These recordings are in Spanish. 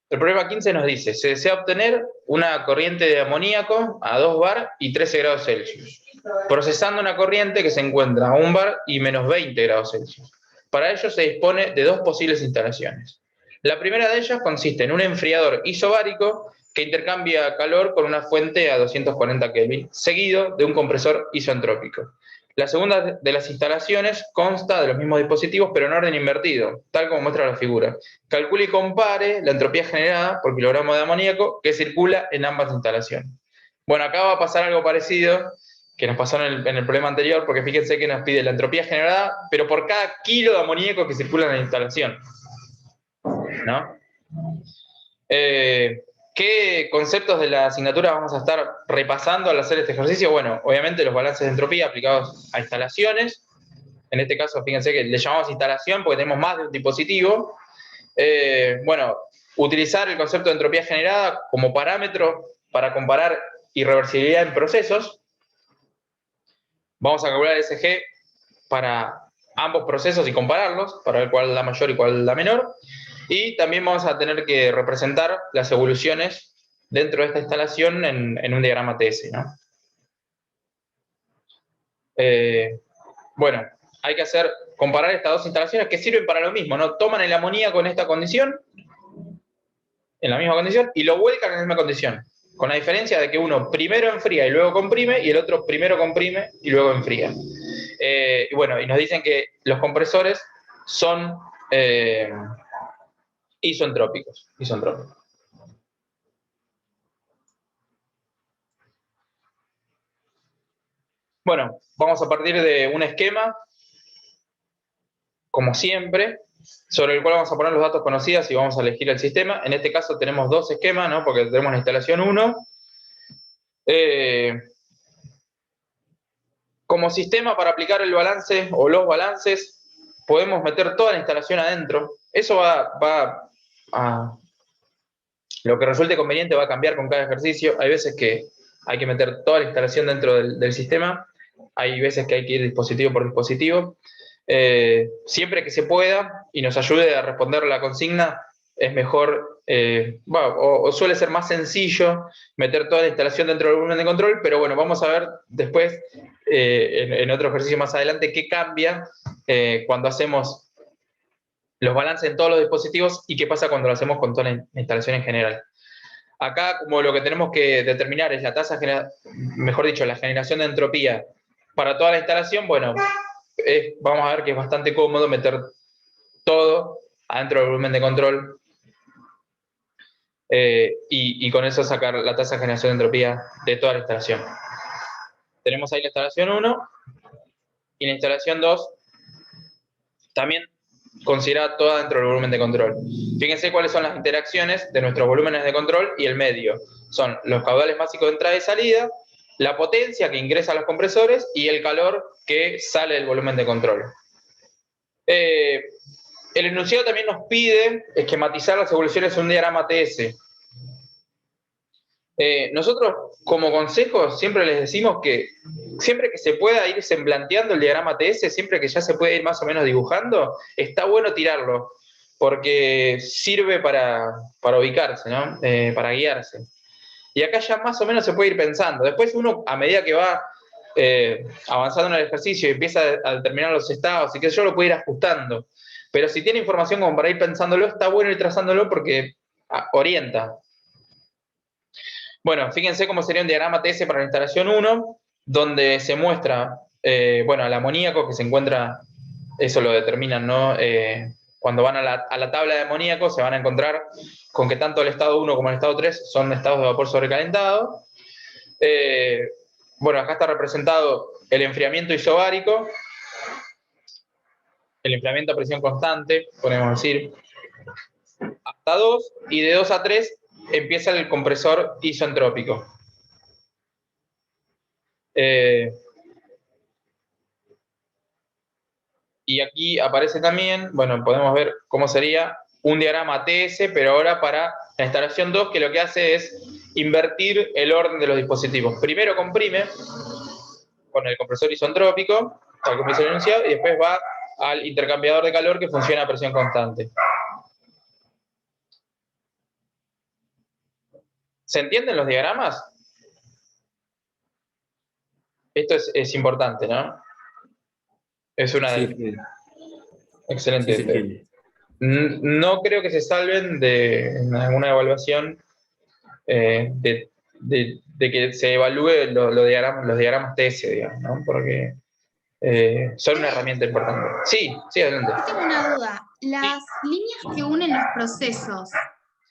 El problema 15 nos dice, se desea obtener una corriente de amoníaco a 2 bar y 13 grados Celsius, procesando una corriente que se encuentra a 1 bar y menos 20 grados Celsius. Para ello se dispone de dos posibles instalaciones. La primera de ellas consiste en un enfriador isobárico que intercambia calor con una fuente a 240 Kelvin, seguido de un compresor isoentrópico. La segunda de las instalaciones consta de los mismos dispositivos, pero en orden invertido, tal como muestra la figura. Calcule y compare la entropía generada por kilogramo de amoníaco que circula en ambas instalaciones. Bueno, acá va a pasar algo parecido que nos pasó en el problema anterior, porque fíjense que nos pide la entropía generada, pero por cada kilo de amoníaco que circula en la instalación, ¿no? ¿Qué conceptos de la asignatura vamos a estar repasando al hacer este ejercicio? Bueno, obviamente los balances de entropía aplicados a instalaciones. En este caso, fíjense que le llamamos instalación porque tenemos más de un dispositivo. Bueno, utilizar el concepto de entropía generada como parámetro para comparar irreversibilidad en procesos. Vamos a calcular SG para ambos procesos y compararlos, para ver cuál es la mayor y cuál es la menor. Y también vamos a tener que representar las evoluciones dentro de esta instalación en un diagrama TS, ¿no? Bueno, hay que comparar estas dos instalaciones que sirven para lo mismo, ¿no? Toman el amoníaco en esta condición, en la misma condición, y lo vuelcan en la misma condición, con la diferencia de que uno primero enfría y luego comprime, y el otro primero comprime y luego enfría. Y bueno, y nos dicen que los compresores son isoentrópicos. Bueno, vamos a partir de un esquema, como siempre, sobre el cual vamos a poner los datos conocidos y vamos a elegir el sistema. En este caso tenemos dos esquemas, ¿no? Porque tenemos la instalación 1. Como sistema para aplicar el balance o los balances, podemos meter toda la instalación adentro. Eso va a... Lo que resulte conveniente va a cambiar con cada ejercicio. Hay veces que hay que meter toda la instalación dentro del sistema. Hay veces que hay que ir dispositivo por dispositivo. Siempre que se pueda y nos ayude a responder la consigna, es mejor, o suele ser más sencillo meter toda la instalación dentro del volumen de control, pero bueno, vamos a ver después, en otro ejercicio más adelante, qué cambia cuando hacemos los balances en todos los dispositivos y qué pasa cuando lo hacemos con toda la instalación en general. Acá, como lo que tenemos que determinar es la tasa, mejor dicho, la generación de entropía para toda la instalación, bueno, vamos a ver que es bastante cómodo meter todo adentro del volumen de control y con eso sacar la tasa de generación de entropía de toda la instalación. Tenemos ahí la instalación 1 y la instalación 2 también considerada toda dentro del volumen de control. Fíjense cuáles son las interacciones de nuestros volúmenes de control y el medio. Son los caudales básicos de entrada y salida, la potencia que ingresa a los compresores y el calor que sale del volumen de control. El enunciado también nos pide esquematizar las evoluciones en un diagrama TS. Nosotros, como consejo, siempre les decimos que siempre que se pueda ir semblanteando el diagrama TS, siempre que ya se puede ir más o menos dibujando, está bueno tirarlo, porque sirve para ubicarse, ¿no? Para guiarse. Y acá ya más o menos se puede ir pensando. Después uno, a medida que va avanzando en el ejercicio y empieza a determinar los estados y que yo lo puede ir ajustando. Pero si tiene información como para ir pensándolo, está bueno ir trazándolo porque orienta. Bueno, fíjense cómo sería un diagrama TS para la instalación 1, donde se muestra, bueno, el amoníaco que se encuentra, eso lo determinan, ¿no? Cuando van a la tabla de amoníaco se van a encontrar con que tanto el estado 1 como el estado 3 son estados de vapor sobrecalentado. Bueno, acá está representado el enfriamiento isobárico, el enfriamiento a presión constante, podemos decir, hasta 2, y de 2 a 3 empieza el compresor isoentrópico. Y aquí aparece también, bueno, podemos ver cómo sería un diagrama TS, pero ahora para la instalación 2, que lo que hace es invertir el orden de los dispositivos. Primero comprime con el compresor isoentrópico, tal como dice el enunciado, y después va al intercambiador de calor que funciona a presión constante. ¿Se entienden los diagramas? Esto es importante, ¿no? Es una Sí, de... sí, sí se Excelente. entiende. No creo que se salven en alguna evaluación de que se evalúe los diagramas TS, digamos, ¿no? Porque son una Fede, herramienta importante. Sí, sí, adelante. yo tengo una duda. Sí, Las líneas que unen los procesos,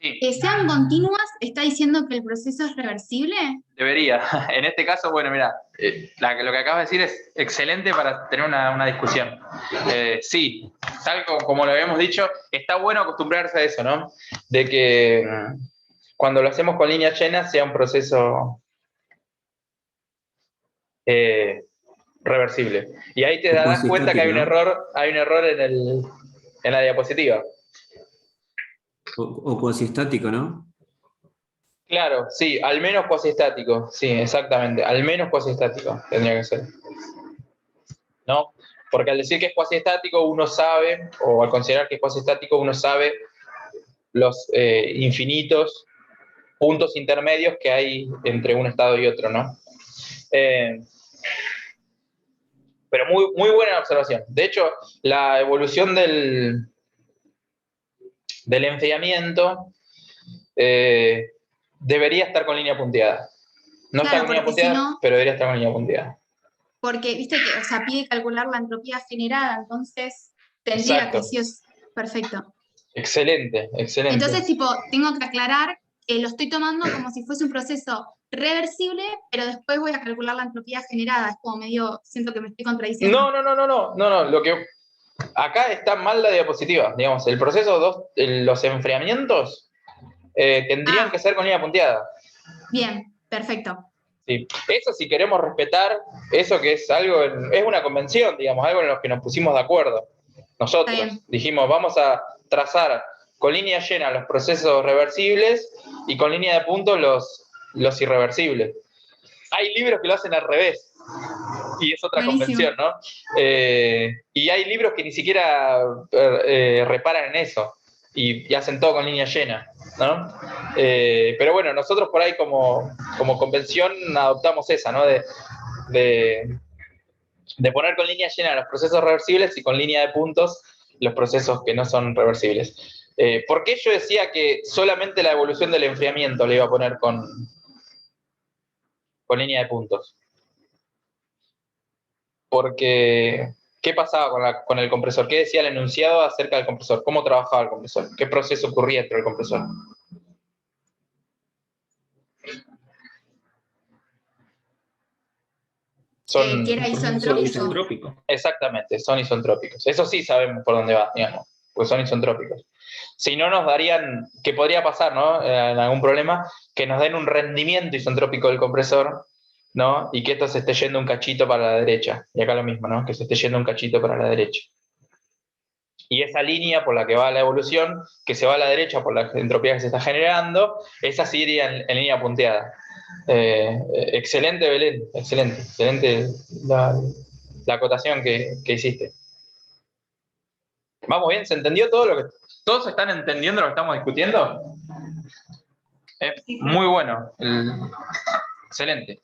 sí, que sean continuas, ¿está diciendo que el proceso es reversible? debería. En este caso, bueno, mira, lo que acabas de decir es excelente para tener una discusión. Sí, tal como lo habíamos dicho, está bueno acostumbrarse a eso, ¿no? De que cuando lo hacemos con líneas llenas sea un proceso reversible. Y ahí te O das cuasi cuenta que estático, ¿no? hay un error en la diapositiva. O cuasi estático, ¿no? Claro, sí, al menos cuasiestático, sí, exactamente, al menos cuasiestático tendría que ser, ¿no? Porque al decir que es cuasiestático uno sabe, o al considerar que es cuasiestático uno sabe los infinitos puntos intermedios que hay entre un estado y otro, ¿no? Eh, pero muy buena observación. De hecho, la evolución del enfriamiento debería estar con línea punteada. No está Claro, con línea porque si punteada, no, pero debería estar con línea punteada. porque viste que, o sea, pide calcular la entropía generada, entonces tendría que Exacto. sí es perfecto. Excelente, excelente. Entonces, tipo, tengo que aclarar que lo estoy tomando como si fuese un proceso reversible, pero después voy a calcular la entropía generada. Es como medio, siento que me estoy contradiciendo. No. Lo que acá está mal la diapositiva. Digamos, el proceso 2, los enfriamientos tendrían que Ah, ser con línea punteada. bien, perfecto. Sí. Eso si queremos respetar, eso que es algo, es una convención, digamos, algo en lo que nos pusimos de acuerdo. Está Nosotros bien. dijimos, vamos a trazar con línea llena los procesos reversibles y con línea de puntos los irreversibles. Hay libros que lo hacen al revés, y es otra Buenísimo. convención, ¿no? Y hay libros que ni siquiera reparan en eso y hacen todo con línea llena, ¿no? Pero bueno, nosotros por ahí como convención adoptamos esa, ¿no? De, de poner con línea llena los procesos reversibles y con línea de puntos los procesos que no son reversibles. ¿Por qué yo decía que solamente la evolución del enfriamiento le iba a poner con línea de puntos? Porque, ¿qué pasaba con el compresor? ¿Qué decía el enunciado acerca del compresor? ¿Cómo trabajaba el compresor? ¿Qué proceso ocurría dentro del compresor? Que Son, era Proceso isentrópico. isentrópico. exactamente, son isentrópicos. Eso sí sabemos por dónde va, digamos, pues son isentrópicos. Si no nos darían, que podría pasar, ¿no? En algún problema, que nos den un rendimiento isentrópico del compresor, ¿no? Y que esto se esté yendo un cachito para la derecha. Y acá lo mismo, ¿no? Que se esté yendo un cachito para la derecha. Y esa línea por la que va la evolución, que se va a la derecha por la entropía que se está generando, esa sí iría en línea punteada. Excelente, Belén, excelente la acotación que hiciste. ¿Vamos bien? ¿Se entendió todo lo que... ¿Todos están entendiendo lo que estamos discutiendo? Muy bueno. Excelente.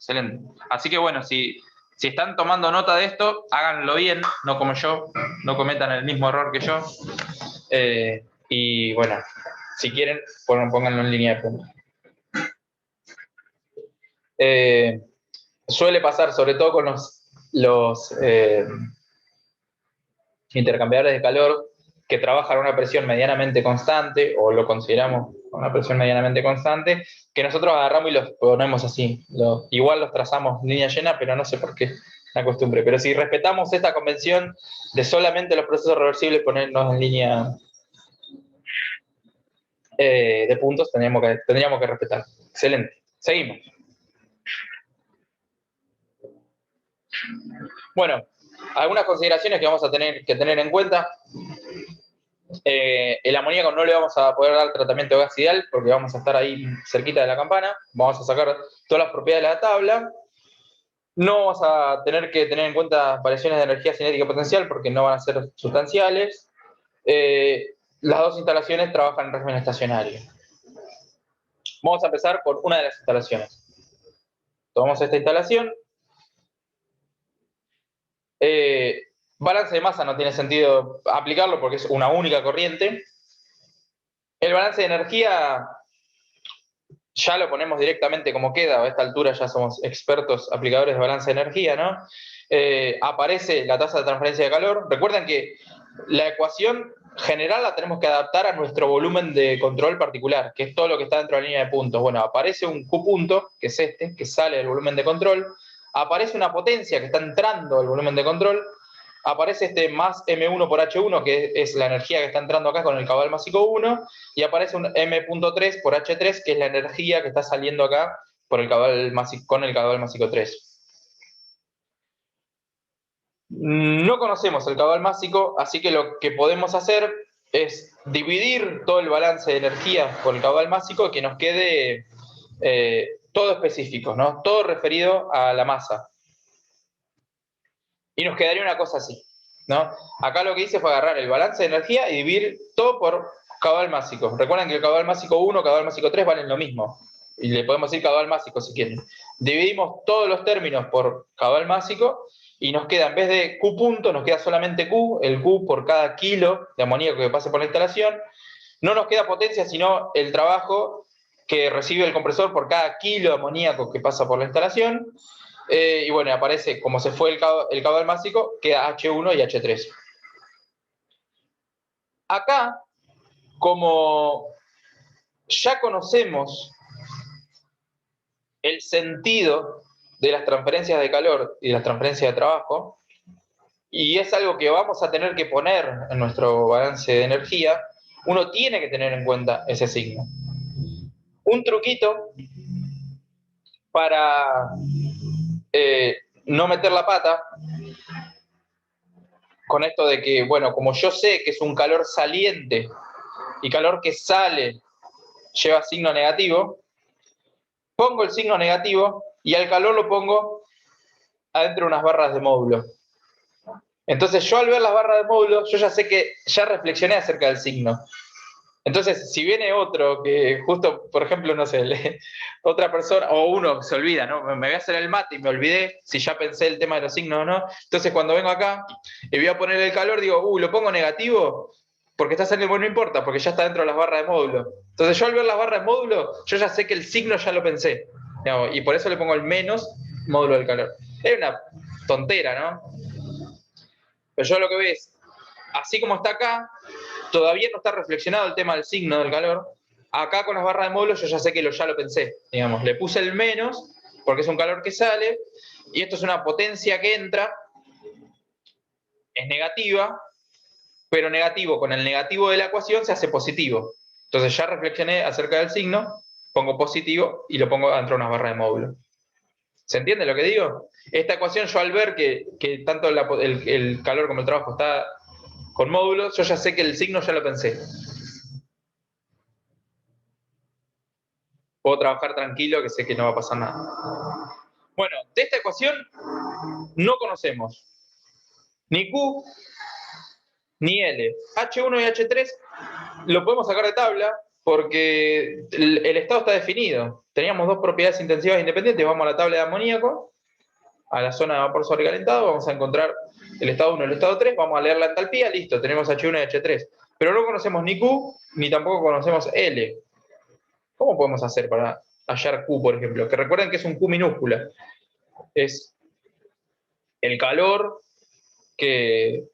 Así que bueno, si están tomando nota de esto, háganlo bien, no como yo, no cometan el mismo error que yo. Y bueno, si quieren, pónganlo en línea de punto. Suele pasar, sobre todo con los intercambiadores de calor, que trabajan a una presión medianamente constante, o lo consideramos una presión medianamente constante, que nosotros agarramos y los ponemos así. Igual los trazamos línea llena, pero no sé por qué, la costumbre. Pero si respetamos esta convención de solamente los procesos reversibles ponernos en línea de puntos, tendríamos que respetar. Excelente. Seguimos. Bueno, algunas consideraciones que vamos a tener que tener en cuenta. El amoníaco no le vamos a poder dar tratamiento de gas ideal porque vamos a estar ahí cerquita de la campana. Vamos a sacar todas las propiedades de la tabla. No vamos a tener que tener en cuenta variaciones de energía cinética potencial porque no van a ser sustanciales. Las dos instalaciones trabajan en régimen estacionario. Vamos a empezar por una de las instalaciones. Tomamos esta instalación. Balance de masa no tiene sentido aplicarlo porque es una única corriente. El balance de energía ya lo ponemos directamente como queda. A esta altura ya somos expertos aplicadores de balance de energía, ¿no? Aparece la tasa de transferencia de calor. Recuerden que la ecuación general la tenemos que adaptar a nuestro volumen de control particular, que es todo lo que está dentro de la línea de puntos. Bueno, aparece un Q punto, que es este, que sale del volumen de control. Aparece una potencia que está entrando al volumen de control. Aparece este más M1 por H1, que es la energía que está entrando acá con el caudal másico 1, y aparece un M.3 por H3, que es la energía que está saliendo acá por el caudal másico, con el caudal másico 3. No conocemos el caudal másico, así que lo que podemos hacer es dividir todo el balance de energía por el caudal másico y que nos quede todo específico, ¿no? Todo referido a la masa. Y nos quedaría una cosa así, ¿no? Acá lo que hice fue agarrar el balance de energía y dividir todo por caudal másico. Recuerden que el caudal másico 1, caudal másico 3 valen lo mismo. Y le podemos decir caudal másico si quieren. Dividimos todos los términos por caudal másico y nos queda, en vez de Q punto, nos queda solamente Q, el Q por cada kilo de amoníaco que pase por la instalación. No nos queda potencia, sino el trabajo que recibe el compresor por cada kilo de amoníaco que pasa por la instalación. Y bueno, aparece, como se fue el caudal másico, queda H1 y H3. Acá, como ya conocemos el sentido de las transferencias de calor y las transferencias de trabajo, y es algo que vamos a tener que poner en nuestro balance de energía, uno tiene que tener en cuenta ese signo. Un truquito para no meter la pata con esto de que, bueno, como yo sé que es un calor saliente y calor que sale lleva signo negativo, pongo el signo negativo y al calor lo pongo adentro de unas barras de módulo. Entonces yo al ver las barras de módulo, yo ya sé que ya reflexioné acerca del signo. Entonces, si viene otro que justo, por ejemplo, no sé, otra persona, o uno se olvida, ¿no? Me voy a hacer el mate y me olvidé si ya pensé el tema de los signos o no. Entonces, cuando vengo acá y voy a poner el calor, digo, lo pongo negativo porque está saliendo, bueno, no importa, porque ya está dentro de las barras de módulo. Entonces, yo al ver las barras de módulo, yo ya sé que el signo ya lo pensé, digamos, y por eso le pongo el menos módulo del calor. Es una tontera, ¿no? Pero yo lo que veo es, así como está acá, todavía no está reflexionado el tema del signo del calor. Acá con las barras de módulo yo ya sé que ya lo pensé, digamos. Le puse el menos, porque es un calor que sale, y esto es una potencia que entra, es negativa, pero negativo con el negativo de la ecuación se hace positivo. Entonces ya reflexioné acerca del signo, pongo positivo y lo pongo dentro de unas barras de módulo. ¿Se entiende lo que digo? Esta ecuación, yo al ver que tanto el calor como el trabajo está con módulos, yo ya sé que el signo ya lo pensé. Puedo trabajar tranquilo, que sé que no va a pasar nada. Bueno, de esta ecuación no conocemos ni Q ni L. H1 y H3 lo podemos sacar de tabla porque el estado está definido. Teníamos dos propiedades intensivas independientes. Vamos a la tabla de amoníaco, a la zona de vapor sobrecalentado, vamos a encontrar el estado 1 y el estado 3, vamos a leer la entalpía, listo, tenemos H1 y H3. Pero no conocemos ni Q, ni tampoco conocemos L. ¿Cómo podemos hacer para hallar Q, por ejemplo? Que recuerden que es un Q minúscula. Es el calor que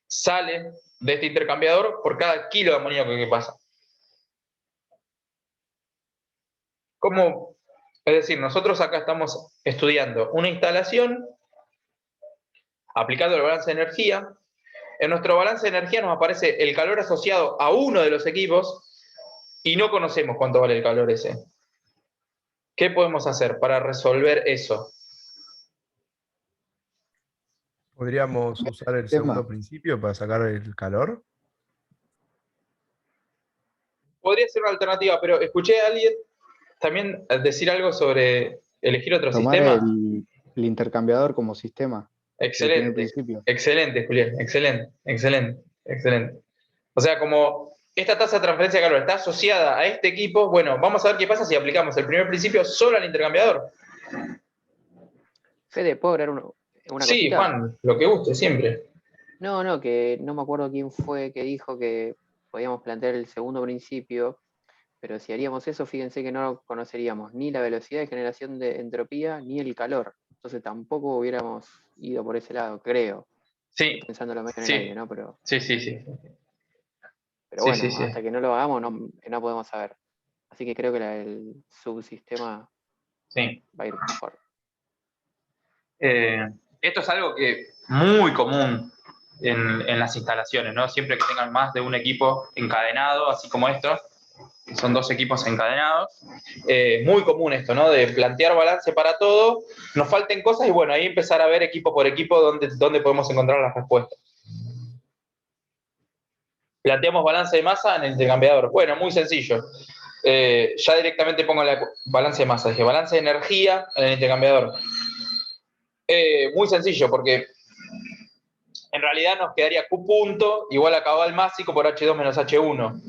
sale de este intercambiador por cada kilo de amoníaco que pasa. ¿Cómo? Es decir, nosotros acá estamos estudiando una instalación aplicando el balance de energía. En nuestro balance de energía nos aparece el calor asociado a uno de los equipos y no conocemos cuánto vale el calor ese. ¿Qué podemos hacer para resolver eso? ¿Podríamos usar el segundo principio para sacar el calor? Podría ser una alternativa, pero escuché a alguien también decir algo sobre elegir otro sistema. El intercambiador como sistema. Excelente, excelente, Julián, excelente, excelente, excelente. O sea, como esta tasa de transferencia de calor está asociada a este equipo, bueno, vamos a ver qué pasa si aplicamos el primer principio solo al intercambiador. Fede, ¿puedo agregar una Sí, cosita? Juan, lo que guste, siempre. No, que no me acuerdo quién fue que dijo que podíamos plantear el segundo principio, pero si haríamos eso, fíjense que no conoceríamos ni la velocidad de generación de entropía ni el calor. Entonces tampoco hubiéramos ido por ese lado, creo. Sí. Pensándolo medio en el Sí. aire, ¿no? Pero Sí. bueno, Sí. hasta que no lo hagamos no podemos saber. Así que creo que el subsistema va a ir mejor. Esto es algo que muy común en las instalaciones, ¿no? Siempre que tengan más de un equipo encadenado, así como esto, son 2 equipos encadenados. Muy común esto, ¿no? De plantear balance para todo, nos falten cosas y bueno, ahí empezar a ver equipo por equipo dónde podemos encontrar las respuestas. Planteamos balance de masa en el intercambiador. Bueno, muy sencillo. Ya directamente pongo la balance de masa. Dije, balance de energía en el intercambiador. Muy sencillo, porque en realidad nos quedaría Q punto igual a caudal másico por H2 menos H1.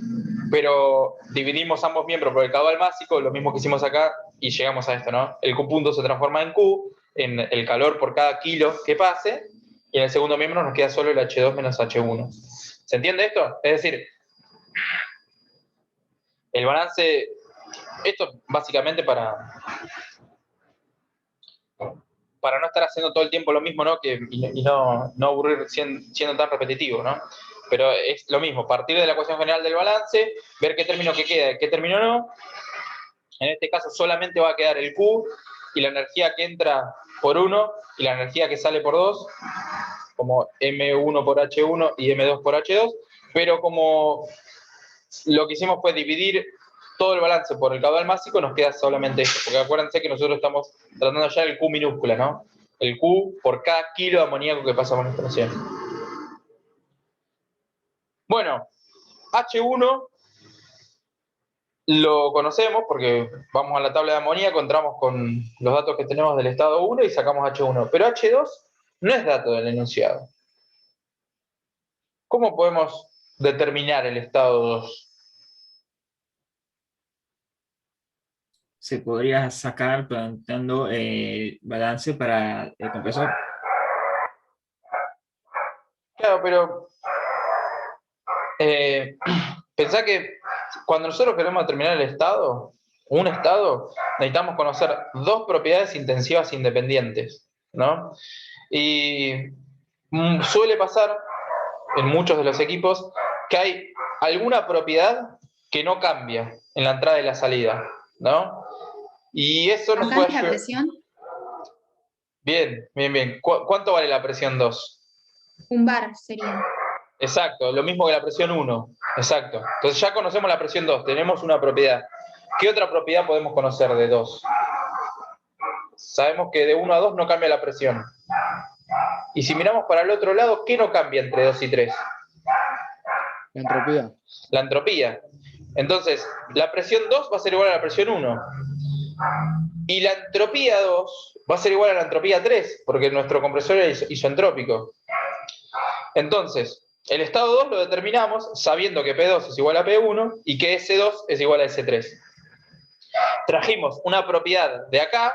Pero dividimos ambos miembros por el caudal másico, lo mismo que hicimos acá, y llegamos a esto, ¿no? El Q punto se transforma en Q, en el calor por cada kilo que pase, y en el segundo miembro nos queda solo el H2 menos H1. ¿Se entiende esto? Es decir, el balance, esto básicamente para no estar haciendo todo el tiempo lo mismo, ¿no? Y no aburrir siendo tan repetitivo, ¿no? Pero es lo mismo, partir de la ecuación general del balance, ver qué término que queda, qué término no. En este caso solamente va a quedar el Q y la energía que entra por 1 y la energía que sale por 2, como M1 por H1 y M2 por H2, pero como lo que hicimos fue dividir todo el balance por el caudal másico, nos queda solamente esto, porque acuérdense que nosotros estamos tratando de hallar el Q minúscula, ¿no? El Q por cada kilo de amoníaco que pasa por la instalación. Bueno, H1 lo conocemos porque vamos a la tabla de amoníaco, entramos con los datos que tenemos del estado 1 y sacamos H1. Pero H2 no es dato del enunciado. ¿Cómo podemos determinar el estado 2? Se podría sacar planteando balance para el compresor. Claro, pero pensá que cuando nosotros queremos determinar el estado, un estado, necesitamos conocer 2 propiedades intensivas independientes, ¿no? Y suele pasar en muchos de los equipos que hay alguna propiedad que no cambia en la entrada y la salida, ¿no? Y eso nos puede ayudar. ¿La presión? Bien. ¿Cuánto vale la presión 2? Un bar sería. Exacto, lo mismo que la presión 1. Exacto. Entonces ya conocemos la presión 2, tenemos una propiedad. ¿Qué otra propiedad podemos conocer de 2? Sabemos que de 1 a 2 no cambia la presión. Y si miramos para el otro lado, ¿qué no cambia entre 2 y 3? La entropía. La entropía. Entonces, la presión 2 va a ser igual a la presión 1. Y la entropía 2 va a ser igual a la entropía 3, porque nuestro compresor es isentrópico. Entonces, el estado 2 lo determinamos sabiendo que P2 es igual a P1 y que S2 es igual a S3. Trajimos una propiedad de acá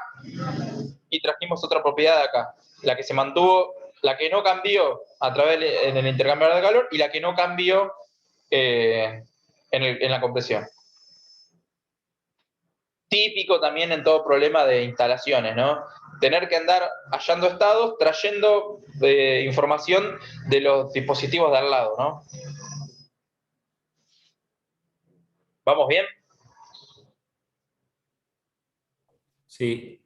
y trajimos otra propiedad de acá. La que se mantuvo, la que no cambió a través en el intercambiador de calor y la que no cambió en la compresión. Típico también en todo problema de instalaciones, ¿no? Tener que andar hallando estados, trayendo información de los dispositivos de al lado, ¿no? ¿Vamos bien? Sí.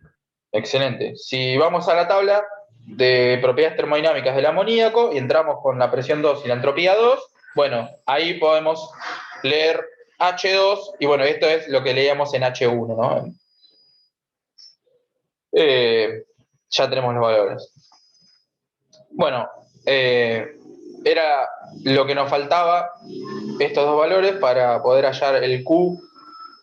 Excelente. Si vamos a la tabla de propiedades termodinámicas del amoníaco y entramos con la presión 2 y la entropía 2, bueno, ahí podemos leer H2 y bueno, esto es lo que leíamos en H1, ¿no? Ya tenemos los valores. Bueno, era lo que nos faltaba, estos 2 valores, para poder hallar el Q,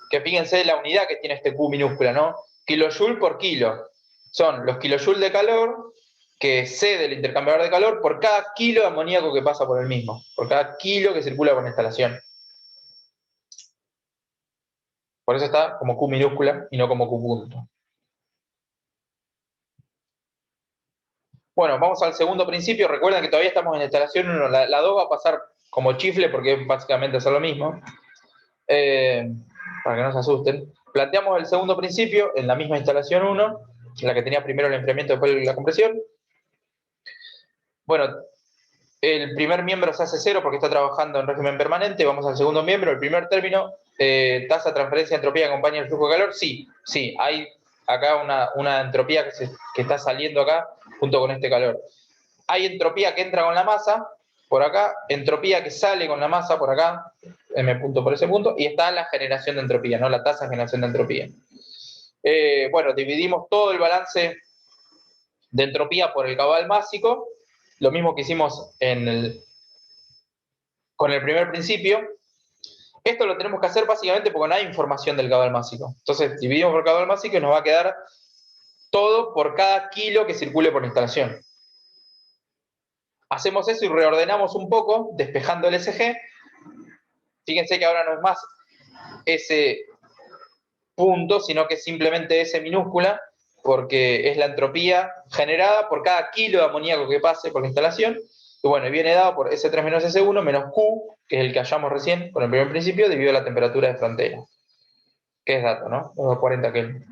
que fíjense la unidad que tiene este Q minúscula, ¿no? Kilojoule por kilo. Son los kilojoules de calor que cede el intercambiador de calor por cada kilo de amoníaco que pasa por el mismo, por cada kilo que circula por la instalación. Por eso está como Q minúscula y no como Q punto. Bueno, vamos al segundo principio. Recuerden que todavía estamos en la instalación 1. La 2 va a pasar como chifle porque es básicamente hacer lo mismo. Para que no se asusten. Planteamos el segundo principio en la misma instalación 1, en la que tenía primero el enfriamiento y después la compresión. Bueno, el primer miembro se hace 0 porque está trabajando en régimen permanente. Vamos al segundo miembro. El primer término, tasa de transferencia de entropía que acompaña el flujo de calor. Sí, hay acá una entropía que está saliendo acá junto con este calor. Hay entropía que entra con la masa, por acá, entropía que sale con la masa, por acá, m punto por ese punto, y está la generación de entropía, ¿no? La tasa de generación de entropía. Bueno, dividimos todo el balance de entropía por el caudal másico, lo mismo que hicimos con el primer principio. Esto lo tenemos que hacer básicamente porque no hay información del caudal másico. Entonces, dividimos por caudal másico y nos va a quedar todo por cada kilo que circule por la instalación. Hacemos eso y reordenamos un poco, despejando el SG. Fíjense que ahora no es más ese punto, sino que es simplemente S minúscula, porque es la entropía generada por cada kilo de amoníaco que pase por la instalación. Y bueno, viene dado por S3 menos S1 menos Q, que es el que hallamos recién con el primer principio, debido a la temperatura de frontera. Que es dato, ¿no? 240 Kelvin.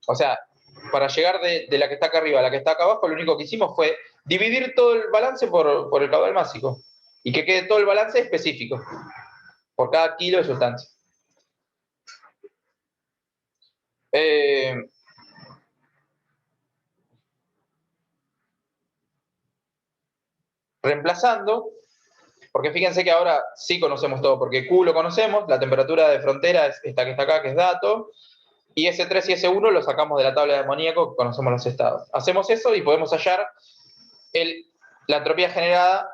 O sea, para llegar de la que está acá arriba a la que está acá abajo, lo único que hicimos fue dividir todo el balance por el caudal másico. Y que quede todo el balance específico, por cada kilo de sustancia. Reemplazando, porque fíjense que ahora sí conocemos todo, porque Q lo conocemos, la temperatura de frontera es esta que está acá, que es dato, y S3 y S1 lo sacamos de la tabla de amoníaco, que conocemos los estados. Hacemos eso y podemos hallar la entropía generada,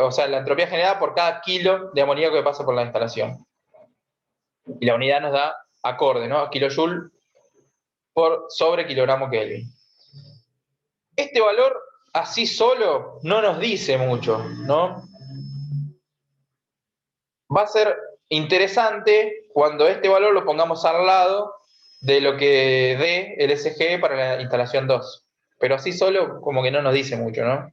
o sea, la entropía generada por cada kilo de amoníaco que pasa por la instalación. Y la unidad nos da acorde, ¿no? Kilojoule por sobre kilogramo Kelvin. Este valor así solo no nos dice mucho, ¿no? Va a ser interesante cuando este valor lo pongamos al lado de lo que dé el SG para la instalación 2. Pero así solo como que no nos dice mucho, ¿no?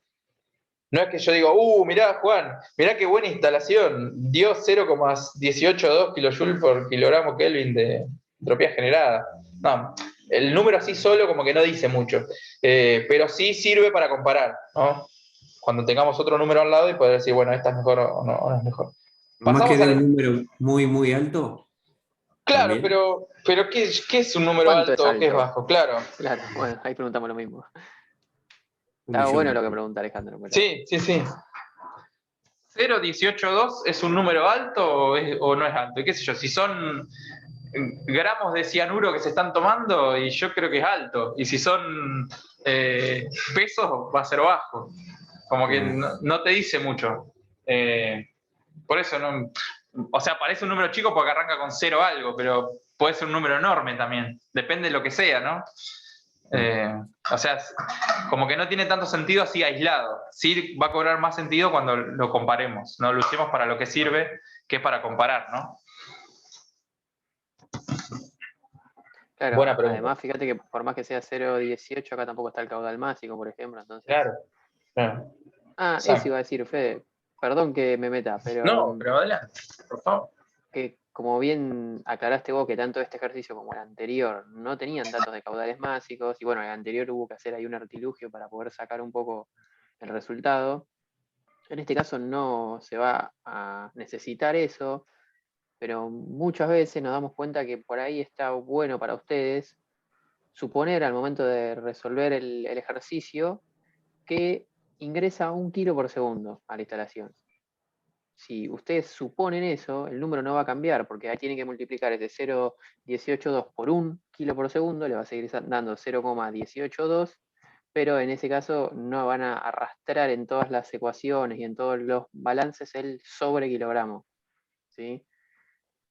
No es que yo digo, mirá, Juan, mirá qué buena instalación, dio 0,182 kJ por kilogramo Kelvin de entropía generada. No, el número así solo como que no dice mucho, pero sí sirve para comparar, ¿no? Cuando tengamos otro número al lado y poder decir, bueno, esta es mejor o no es mejor. Más que de un número muy, muy alto. Claro, También. pero ¿qué es un número ¿Cuánto alto o es qué es alto? bajo? Claro. Claro, bueno, ahí preguntamos lo mismo. Un Está millón bueno de lo que pesos. pregunta Alejandro. Pero... Sí. 0,182 es un número alto o no es alto. Y qué sé yo, si son gramos de cianuro que se están tomando, y yo creo que es alto. Y si son pesos, va a ser bajo. Como que no te dice mucho. Por eso no. O sea, parece un número chico porque arranca con 0 algo, pero puede ser un número enorme también. Depende de lo que sea, ¿no? O sea, como que no tiene tanto sentido así aislado. Sí va a cobrar más sentido cuando lo comparemos, ¿no? Lo usemos para lo que sirve, que es para comparar, ¿no? Claro, Buena pregunta. además fíjate que por más que sea 0,18, acá tampoco está el caudal másico, por ejemplo, entonces... Claro. Eso iba a decir, Fede, perdón que me meta, pero... No, pero adelante, por favor. Que como bien aclaraste vos que tanto este ejercicio como el anterior no tenían datos de caudales másicos, y bueno, el anterior hubo que hacer ahí un artilugio para poder sacar un poco el resultado. En este caso no se va a necesitar eso, pero muchas veces nos damos cuenta que por ahí está bueno para ustedes suponer al momento de resolver el ejercicio que ingresa 1 kilo por segundo a la instalación. Si ustedes suponen eso, el número no va a cambiar, porque ahí tienen que multiplicar ese 0,182 por 1 kilo por segundo, le va a seguir dando 0,182, pero en ese caso no van a arrastrar en todas las ecuaciones y en todos los balances el sobre kilogramo, ¿sí?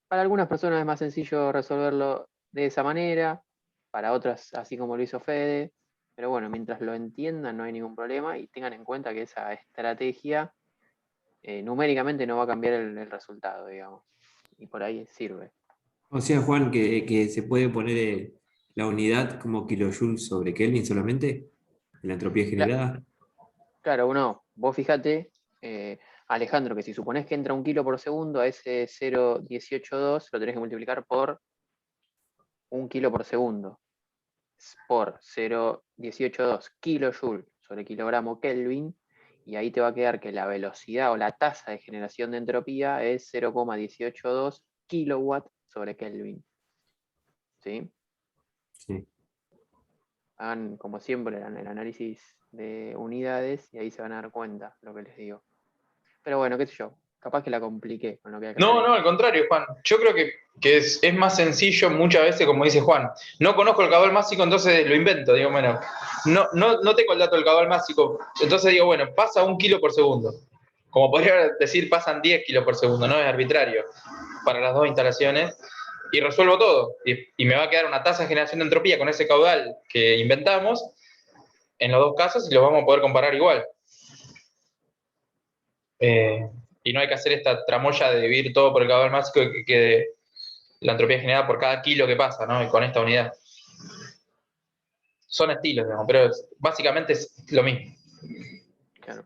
Para algunas personas es más sencillo resolverlo de esa manera, para otras así como lo hizo Fede, pero bueno, mientras lo entiendan no hay ningún problema y tengan en cuenta que esa estrategia numéricamente no va a cambiar el resultado, digamos. y por ahí sirve. O sea, Juan, que se puede poner la unidad como kilojoules sobre Kelvin solamente, en la entropía generada. Claro, uno, vos fíjate, Alejandro, que si suponés que entra 1 kilo por segundo, a ese 0,182 lo tenés que multiplicar por 1 kilo por segundo, por 0,182 kilojoule sobre kilogramo Kelvin, y ahí te va a quedar que la velocidad o la tasa de generación de entropía es 0,182 kilowatt sobre Kelvin. ¿Sí? Sí. Hagan, como siempre, el análisis de unidades y ahí se van a dar cuenta lo que les digo. Pero bueno, qué sé yo, capaz que la compliqué con lo que acá. No, al contrario, Juan. Yo creo que es más sencillo muchas veces, como dice Juan. No conozco el caudal másico, entonces lo invento. Digo, bueno, no tengo el dato del caudal másico, entonces digo, bueno, pasa 1 kilo por segundo. Como podría decir, pasan 10 kilos por segundo, no es arbitrario para las dos instalaciones. Y resuelvo todo. Y me va a quedar una tasa de generación de entropía con ese caudal que inventamos en los dos casos y los vamos a poder comparar igual. Y no hay que hacer esta tramoya de dividir todo por el caudal másico y que quede la entropía generada por cada kilo que pasa, ¿no? Y con esta unidad. Son estilos, digamos, pero básicamente es lo mismo. Claro.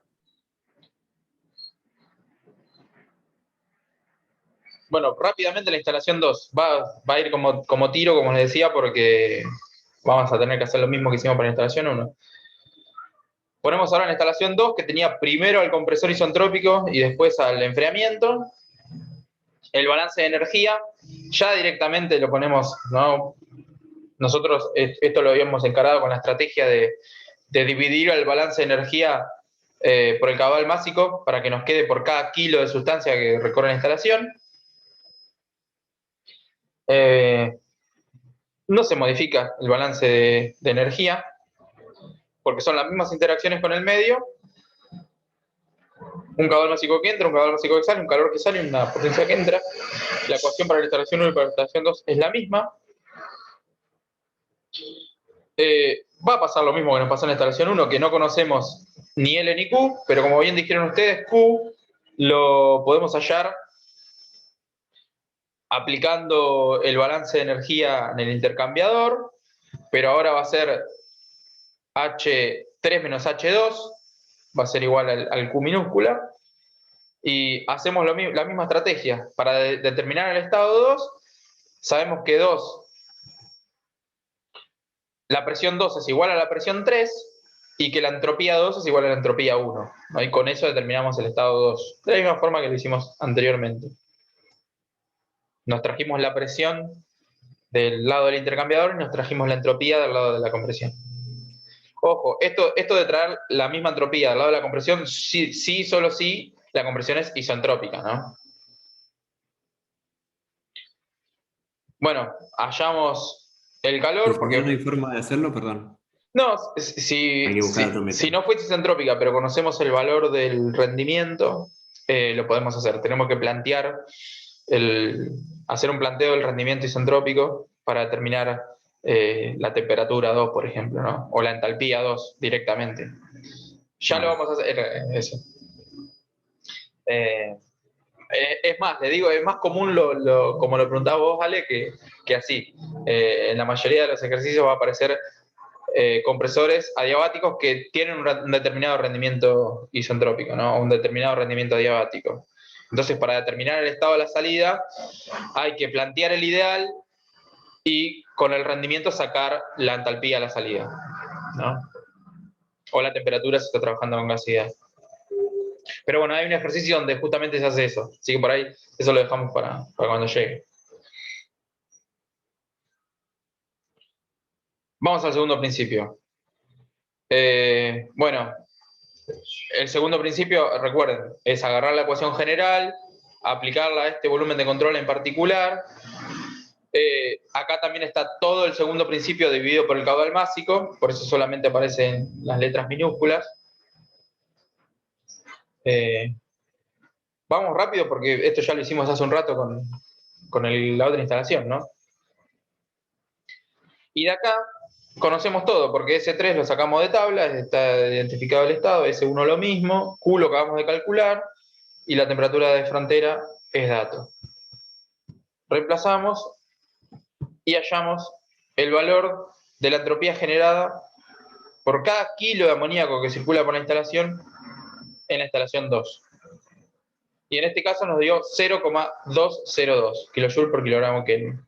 Bueno, rápidamente la instalación 2. Va a ir como tiro, como les decía, porque vamos a tener que hacer lo mismo que hicimos para la instalación 1. Ponemos ahora la instalación 2, que tenía primero al compresor isentrópico y después al enfriamiento. El balance de energía, ya directamente lo ponemos, ¿no? Nosotros esto lo habíamos encarado con la estrategia de dividir el balance de energía por el caudal másico para que nos quede por cada kilo de sustancia que recorre la instalación. No se modifica el balance de energía porque son las mismas interacciones con el medio. Un caudal másico que entra, un caudal másico que sale, un calor que sale, una potencia que entra. La ecuación para la instalación 1 y para la instalación 2 es la misma. Va a pasar lo mismo que nos pasó en la instalación 1, que no conocemos ni L ni Q, pero como bien dijeron ustedes, Q lo podemos hallar aplicando el balance de energía en el intercambiador, pero ahora va a ser H3 menos H2, va a ser igual al Q minúscula, y hacemos la misma estrategia. Para determinar el estado 2, sabemos que la presión 2 es igual a la presión 3, y que la entropía 2 es igual a la entropía 1. ¿No? Y con eso determinamos el estado 2, de la misma forma que lo hicimos anteriormente. Nos trajimos la presión del lado del intercambiador y nos trajimos la entropía del lado de la compresión. Ojo, esto de traer la misma entropía del lado de la compresión, sí, solo si la compresión es isentrópica, ¿no? Bueno, hallamos el calor porque... ¿No hay forma de hacerlo? Perdón. No, si no fuese isentrópica, pero conocemos el valor del rendimiento, lo podemos hacer. Tenemos que hacer un planteo del rendimiento isentrópico para determinar la temperatura 2, por ejemplo, ¿no? O la entalpía 2 directamente. Ya lo vamos a hacer eso. Es más, le digo, es más común, como lo preguntabas vos, Ale, que así. En la mayoría de los ejercicios va a aparecer compresores adiabáticos que tienen un determinado rendimiento isentrópico, ¿no? Un determinado rendimiento adiabático. Entonces, para determinar el estado de la salida, hay que plantear el ideal y con el rendimiento sacar la entalpía a la salida, ¿no? O la temperatura si está trabajando con gas ideal. Pero bueno, hay un ejercicio donde justamente se hace eso. Así que por ahí eso lo dejamos para cuando llegue. Vamos al segundo principio. Bueno, el segundo principio, recuerden, es agarrar la ecuación general, aplicarla a este volumen de control en particular. Acá también está todo el segundo principio dividido por el caudal másico, por eso solamente aparecen las letras minúsculas. Vamos rápido porque esto ya lo hicimos hace un rato con la otra instalación, ¿no? Y de acá conocemos todo, porque S3 lo sacamos de tabla, está identificado el estado, S1 lo mismo, Q lo acabamos de calcular, y la temperatura de frontera es dato. reemplazamos y hallamos el valor de la entropía generada por cada kilo de amoníaco que circula por la instalación en la instalación 2. Y en este caso nos dio 0,202 kJ por kilogramo Kelvin.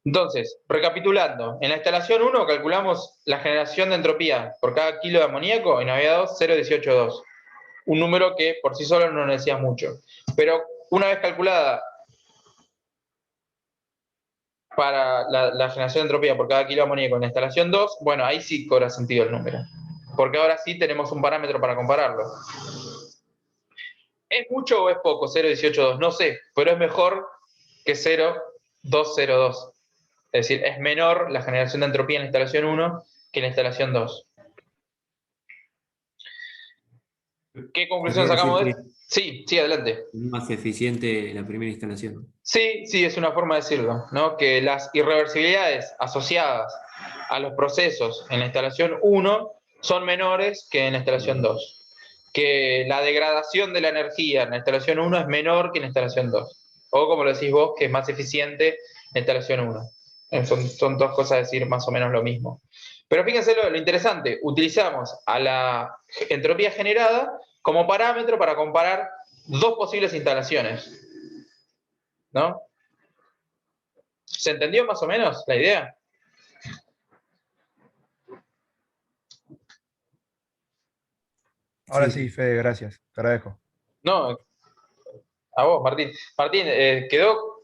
Entonces, recapitulando, en la instalación 1 calculamos la generación de entropía por cada kilo de amoníaco y nos había dado 0,182. Un número que por sí solo no nos decía mucho. Pero una vez calculada para la generación de entropía por cada kilo de amoníaco en la instalación 2, bueno, ahí sí cobra sentido el número. Porque ahora sí tenemos un parámetro para compararlo. ¿Es mucho o es poco 0,182? No sé, pero es mejor que 0,202. Es decir, es menor la generación de entropía en la instalación 1 que en la instalación 2. ¿Qué conclusión sacamos de esto? Sí, adelante. Más eficiente la primera instalación. Sí, es una forma de decirlo, ¿no? Que las irreversibilidades asociadas a los procesos en la instalación 1 son menores que en la instalación 2. Que la degradación de la energía en la instalación 1 es menor que en la instalación 2. O como lo decís vos, que es más eficiente la instalación 1. Son dos cosas a decir más o menos lo mismo. Pero fíjense lo interesante, utilizamos a la entropía generada como parámetro para comparar dos posibles instalaciones. ¿No? ¿Se entendió más o menos la idea? Ahora sí, Fede, gracias. Te agradezco. No, a vos, Martín. Martín, ¿quedó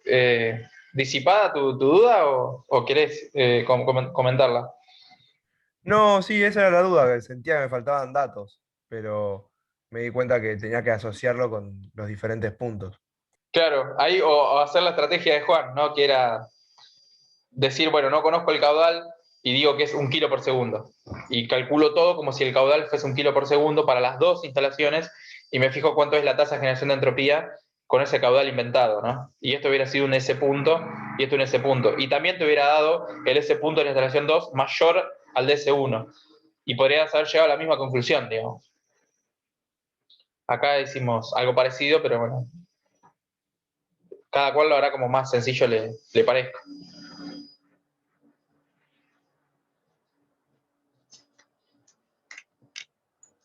disipada tu duda o querés comentarla? No, sí, esa era la duda, que sentía que me faltaban datos, pero me di cuenta que tenía que asociarlo con los diferentes puntos. Claro, ahí o hacer la estrategia de Juan, ¿no? Que era decir, bueno, no conozco el caudal y digo que es 1 kilo por segundo. Y calculo todo como si el caudal fuese 1 kilo por segundo para las dos instalaciones y me fijo cuánto es la tasa de generación de entropía con ese caudal inventado, ¿no? Y esto hubiera sido un S punto y esto un S punto. Y también te hubiera dado el S punto de la instalación 2 mayor al de S1. Y podrías haber llegado a la misma conclusión, digamos. Acá hicimos algo parecido, pero bueno, cada cual lo hará como más sencillo le parezca.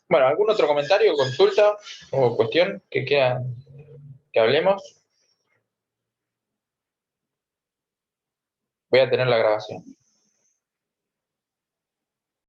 Bueno, ¿algún otro comentario, consulta o cuestión que quieran que hablemos? Voy a tener la grabación.